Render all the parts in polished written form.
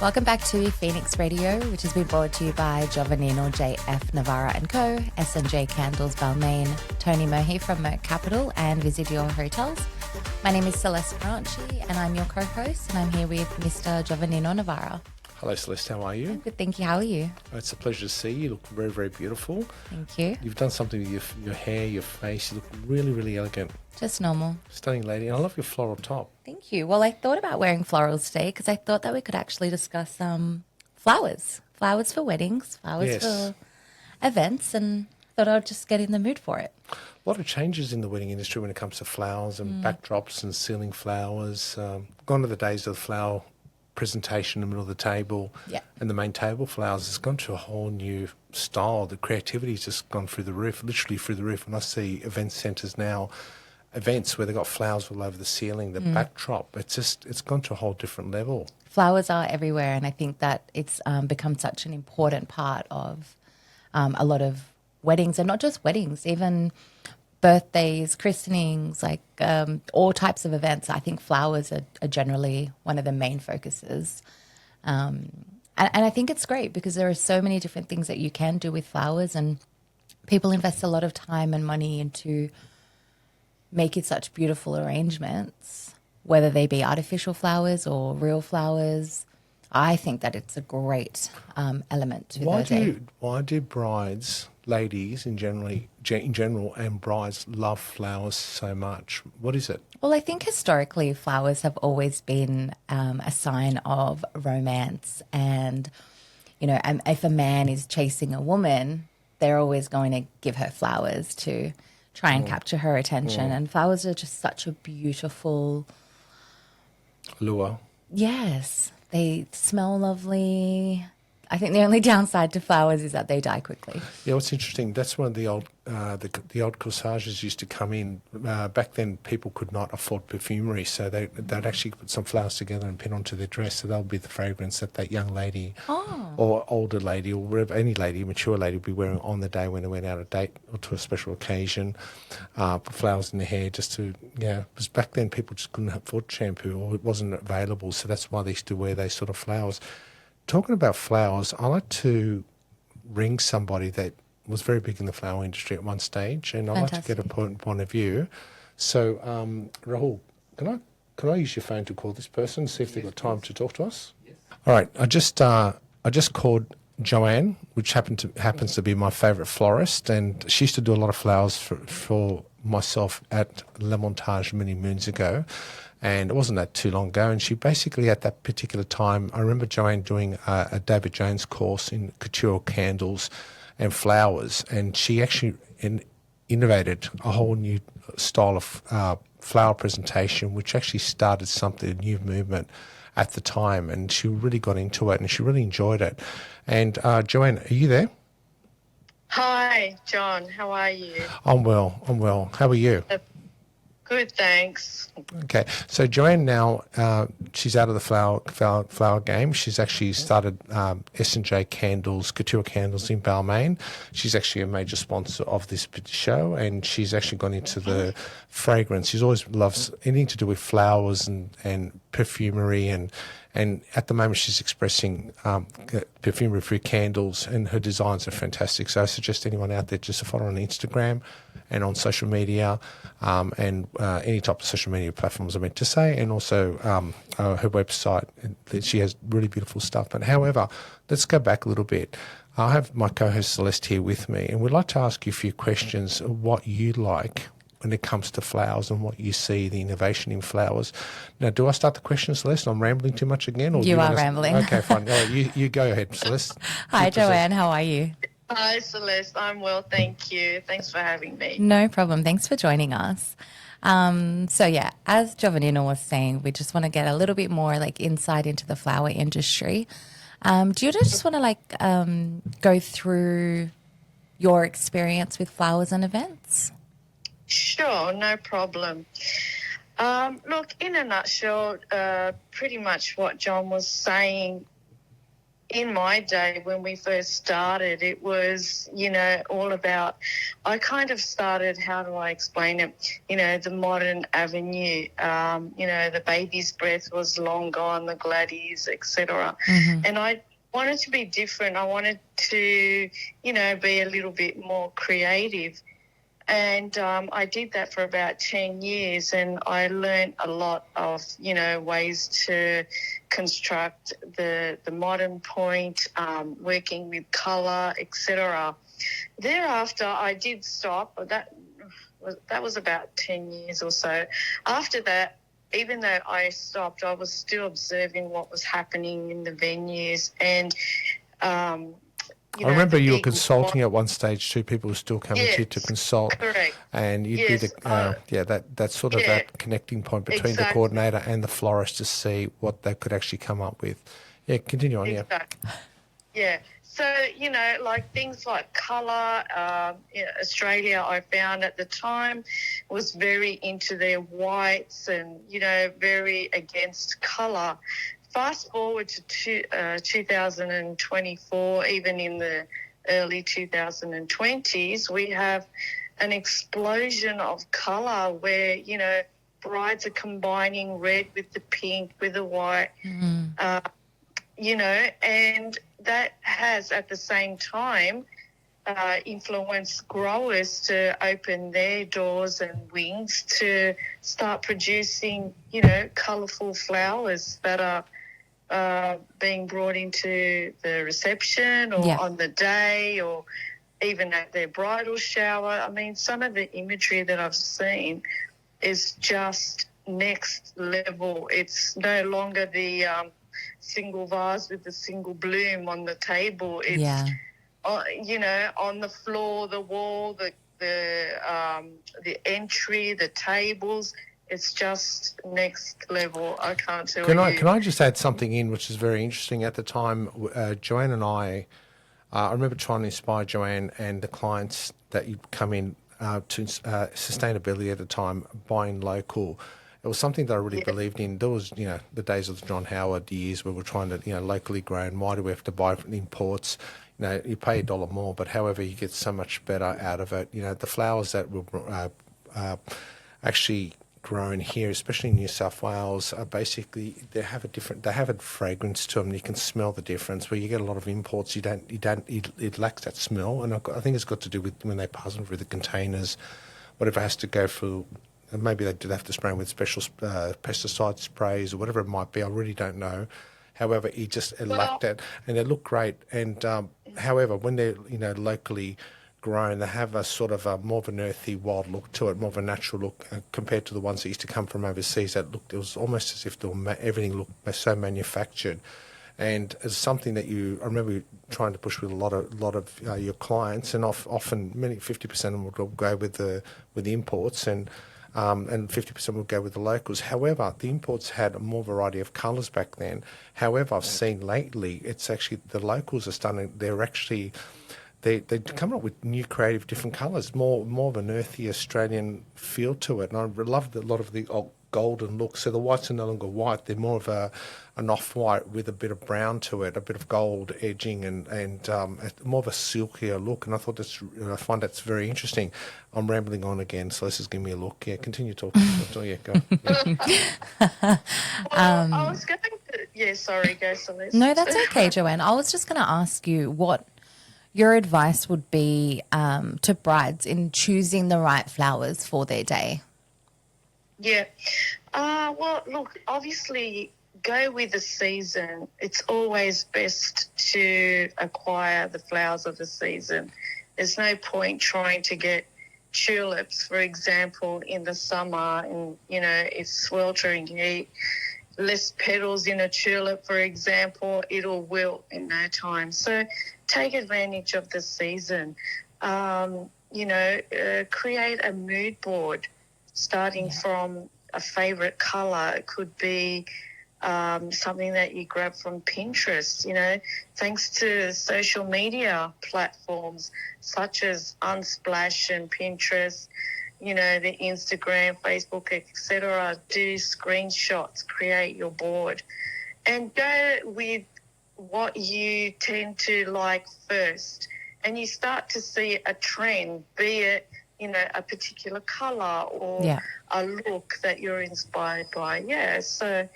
Welcome back to Phoenix Radio, which has been brought to you by Giovannino, JF Navarra & Co, S&J Candles Balmain, Tony Mohi from Merck Capital and Visy Dior Hotels. My name is Celeste and I'm your co-host, and I'm here with Mr. Giovannino Navarra. Hello, Celeste. How are you? I'm good, thank you. How are you? It's a pleasure to see you. You look very, very beautiful. Thank you. You've done something with your hair, your face. You look really, really elegant. Just normal. Stunning lady. And I love your floral top. Thank you. Well, I thought about wearing florals today because I thought that we could actually discuss flowers. Flowers for weddings, flowers for events, and thought I'd just get in the mood for it. A lot of changes in the wedding industry when it comes to flowers and backdrops and ceiling flowers. Gone are the days of the flower presentation in the middle of the table and the main table flowers. It's gone to a whole new style. The creativity's just gone through the roof, literally through the roof. When I see event centres now, events where they've got flowers all over the ceiling, the backdrop, it's gone to a whole different level. Flowers are everywhere, and I think that it's become such an important part of a lot of weddings, and not just weddings, even birthdays, christenings, like all types of events. I think flowers are generally one of the main focuses. And I think it's great because there are so many different things that you can do with flowers, and people invest a lot of time and money into making such beautiful arrangements, whether they be artificial flowers or real flowers. I think that it's a great element to their day. Why do brides, ladies in general, and brides love flowers so much? What is it? Well, I think historically flowers have always been a sign of romance, and if a man is chasing a woman, they're always going to give her flowers to try and capture her attention. And flowers are just such a beautiful lure. Yes. They smell lovely. I think the only downside to flowers is that they die quickly. Yeah, what's interesting, that's one of the old corsages used to come in. Back then, people could not afford perfumery, so they'd actually put some flowers together and pin onto their dress, so that would be the fragrance that young lady or older lady or wherever, any lady, mature lady, would be wearing on the day when they went out on a date or to a special occasion. Put flowers in their hair just to, because back then people just couldn't afford shampoo or it wasn't available, so that's why they used to wear those sort of flowers. Talking about flowers, I like to ring somebody that was very big in the flower industry at one stage, and I like to get a point of view. So, Rahul, can I use your phone to call this person, see if they've got time to talk to us? Yes. All right, I just called Joanne, which happens to be my favourite florist, and she used to do a lot of flowers for myself at Le Montage many moons ago. And it wasn't that too long ago. And she basically, at that particular time, I remember Joanne doing a David Jones course in couture candles and flowers. And she actually innovated a whole new style of flower presentation, which actually started a new movement at the time. And she really got into it and she really enjoyed it. And Joanne, are you there? Hi, John. How are you? I'm well. How are you? Good, thanks. Okay, so Joanne now, she's out of the flower game. She's actually started S&J Candles, Couture Candles in Balmain. She's actually a major sponsor of this show, and she's actually gone into the fragrance. She's always loves anything to do with flowers and perfumery, and at the moment she's expressing perfumery-free candles, and her designs are fantastic. So I suggest anyone out there just to follow her on Instagram and on social media, and any type of social media platforms I meant to say, and also her website. She has really beautiful stuff. But however, let's go back a little bit. I have my co-host Celeste here with me, and we'd like to ask you a few questions of what you like when it comes to flowers and what you see, the innovation in flowers. Now, do I start the question, Celeste? I'm rambling too much again? Or you are rambling. Okay, fine. All right, you go ahead, Celeste. Hi, Joanne. How are you? Hi, Celeste. I'm well, thank you. Thanks for having me. No problem. Thanks for joining us. As Giovannino was saying, we just want to get a little bit more insight into the flower industry. Do you just want to go through your experience with flowers and events? Sure, no problem. Look, in a nutshell, pretty much what John was saying in my day when we first started, it was, all about, I kind of started, how do I explain it, the modern avenue, the baby's breath was long gone, the gladdies, etc. And I wanted to be different. I wanted to, be a little bit more creative. And I did that for about 10 years, and I learned a lot of, ways to construct the modern point, working with colour, etc. Thereafter, I did stop. That was about 10 years or so. After that, even though I stopped, I was still observing what was happening in the venues, and I remember you were consulting at one stage too. People were still coming to you to consult. Correct. And you'd be the, that sort of that connecting point between the coordinator and the florist to see what they could actually come up with. Yeah, continue on, Yeah. So, like things like colour, Australia, I found at the time, was very into their whites and, very against colour. Fast forward to 2024, even in the early 2020s, we have an explosion of colour where, brides are combining red with the pink, with the white, and that has at the same time influenced growers to open their doors and wings to start producing, colourful flowers that are being brought into the reception or on the day or even at their bridal shower. I mean, some of the imagery that I've seen is just next level. It's no longer the single vase with the single bloom on the table. It's, on the floor, the wall, the entry, the tables. It's just next level. I can't tell you. Can I just add something in, which is very interesting? At the time, Joanne and I remember trying to inspire Joanne and the clients that you'd come in to sustainability at the time, buying local. It was something that I really believed in. There was, the days of the John Howard years where we're trying to, locally grown. Why do we have to buy from imports? You pay $1 more, but however, you get so much better out of it. The flowers that were actually grown here, especially in New South Wales, are basically they have a fragrance to them. You can smell the difference. Where you get a lot of imports, it lacks that smell, and I think it's got to do with when they pass them through the containers, whatever has to go through. And maybe they did have to spray them with special pesticide sprays or whatever it might be. I really don't know. However, it lacked it, and they look great. And however, when they're locally grown, they have a sort of more of an earthy, wild look to it, more of a natural look compared to the ones that used to come from overseas. It was almost as if everything looked so manufactured. And it's something that I remember trying to push with a lot of your clients, and often 50% of them will go with the imports, and 50% will go with the locals. However, the imports had more variety of colours back then. However, I've seen lately, it's actually the locals are starting. They come up with new creative different colours, more of an earthy Australian feel to it. And I love a lot of the golden look. So the whites are no longer white; they're more of an off-white with a bit of brown to it, a bit of gold edging, and more of a silkier look. And I find that's very interesting. I'm rambling on again, so this is giving me a look. Yeah, continue talking. Go. Yeah. I was going to. Sorry, go Celeste. No, that's okay, Joanne. I was just going to ask you what your advice would be to brides in choosing the right flowers for their day. Yeah. Well, look, obviously go with the season. It's always best to acquire the flowers of the season. There's no point trying to get tulips, for example, in the summer and, it's sweltering heat. Less petals in a tulip, for example, it'll wilt in no time. So take advantage of the season. Create a mood board starting from a favourite colour. It could be something that you grab from Pinterest, thanks to social media platforms such as Unsplash and Pinterest, the Instagram, Facebook, etc. Do screenshots, create your board, and go with what you tend to like first, and you start to see a trend, be it, you know, a particular colour or Yeah. a look that you're inspired by. Yeah, so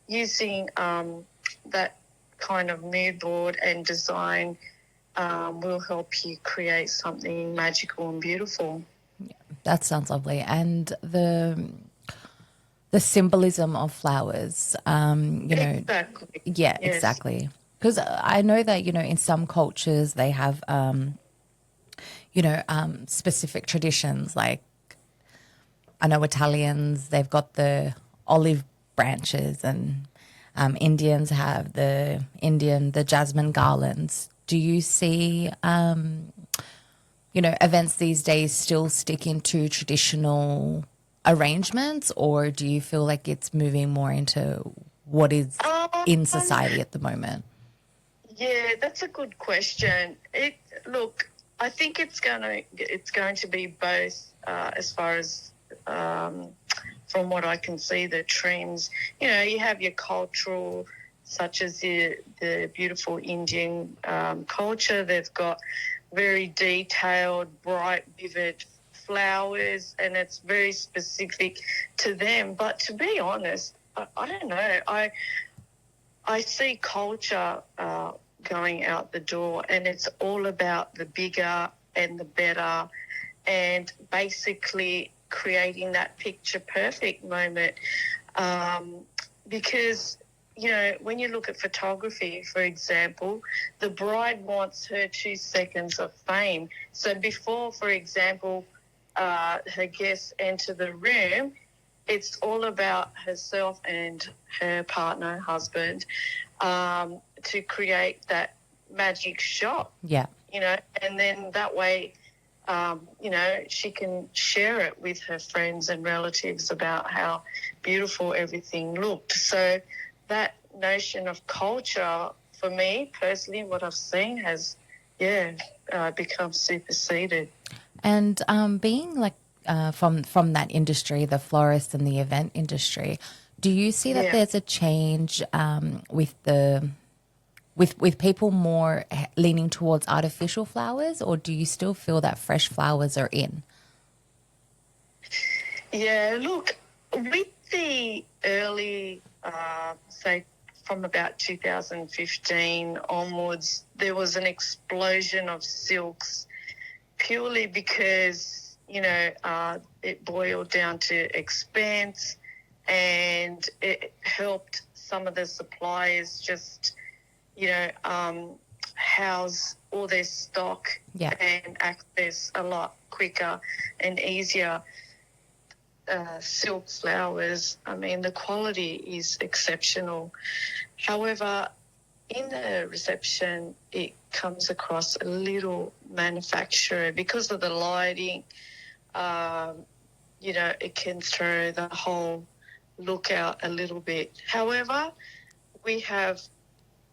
using that kind of mood board and design will help you create something magical and beautiful. That sounds lovely. And the symbolism of flowers, you know, Exactly. yeah, Yes. exactly. Because I know that, you know, in some cultures they have, you know, specific traditions. Like I know Italians, they've got the olive branches, and Indians have the jasmine garlands. Do you see, you know, events these days still sticking to traditional arrangements, or do you feel like it's moving more into what is in Um, society at the moment? yeah, that's a good question. Look, I think it's going to be both, as far as um, from what I can see, the trends. You know, you have your cultural, such as the beautiful Indian culture. They've got very detailed, bright, vivid flowers, and it's very specific to them. But to be honest, I don't know. I see culture going out the door, and it's all about the bigger and the better, and basically creating that picture perfect moment. Um, because, you know, when you look at photography, for example, the bride wants her 2 seconds of fame. So before, for example, her guests enter the room, it's all about herself and her partner, husband, to create that magic shot, Yeah. you know, and then that way, you know, she can share it with her friends and relatives about how beautiful everything looked. So that notion of culture, for me personally, what I've seen has, become superseded. And being like from that industry, the florist and the event industry, do you see that Yeah. there's a change with the with people more leaning towards artificial flowers, or do you still feel that fresh flowers are in? Yeah, look, with the early, say, from about 2015 onwards, there was an explosion of silks purely because, you know, it boiled down to expense, and it helped some of the suppliers just, you know, house all their stock Yeah. and access a lot quicker and easier. Silk flowers, I mean, the quality is exceptional. However, in the reception, it comes across a little manufacturer because of the lighting. Um, you know, it can throw the whole look out a little bit. However, we have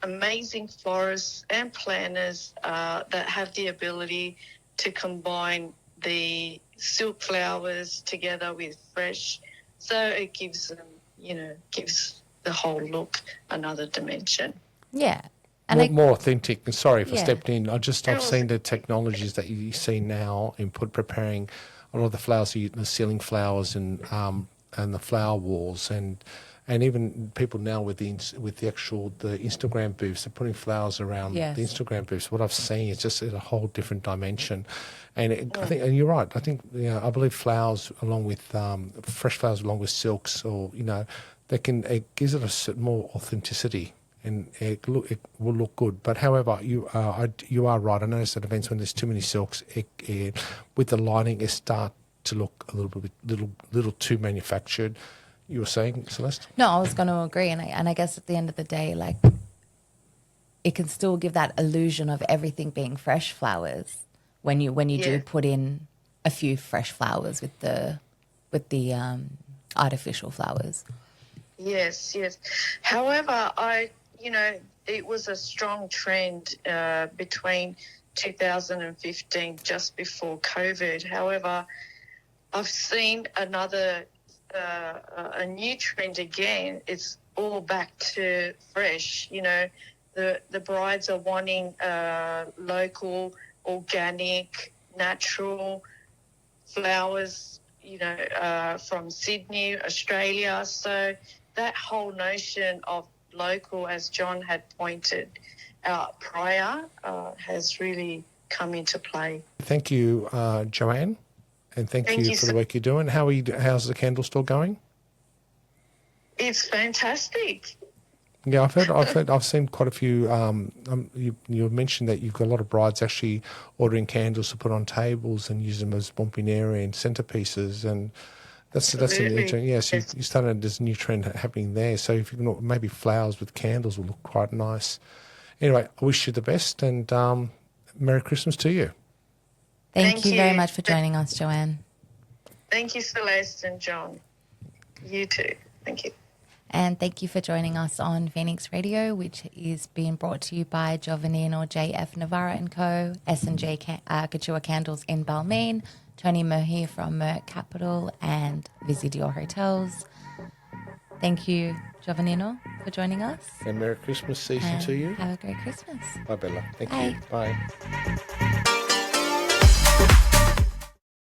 amazing florists and planners that have the ability to combine the silk flowers together with fresh, so it gives them, you know, gives the whole look another dimension. Yeah. And More authentic. And sorry for yeah. stepping in. I've seen the technologies that you see now in preparing a lot of the flowers, the ceiling flowers and the flower walls, and even people now with the actual the Instagram booths, they're putting flowers around the Yes. Instagram booths. What I've seen is just at a whole different dimension, and I think, and you're right. I think, you know, I believe flowers along with fresh flowers along with silks, or, you know, it gives it a certain more authenticity, and it will look good. But however, you are right. I noticed at events when there's too many silks, with the lighting, it start to look a little too manufactured. You were saying, Celeste? No, I was going to agree, and I guess at the end of the day, like it can still give that illusion of everything being fresh flowers when you do Yeah. put in a few fresh flowers with the artificial flowers. Yes, yes. However, you know, it was a strong trend between 2015, just before COVID. However, I've seen a new trend again. It's all back to fresh, you know, the brides are wanting local, organic, natural flowers, from Sydney, Australia. So that whole notion of local, as John had pointed out prior, has really come into play. Thank you, Joanne, and thank you for the work you're doing. How's the candle store going? It's fantastic. Yeah, I've seen quite a few. You mentioned that you've got a lot of brides actually ordering candles to put on tables and use them as bomboniere and centerpieces, and that's an yes. You started this new trend happening there. So if you can, maybe flowers with candles will look quite nice. Anyway, I wish you the best, and Merry Christmas to you. Thank you very much for joining us, Joanne. Thank you, Celeste and John. You too. Thank you. And thank you for joining us on Phoenix Radio, which is being brought to you by Giovannino, JF Navarra & Co., S&J Couture Candles in Balmain, Tony Murphy from Merck Capital, and Visy Dior Hotels. Thank you, Giovannino, for joining us. And Merry Christmas season to you. Have a great Christmas. Bye, Bella. Thank Bye. you. Bye.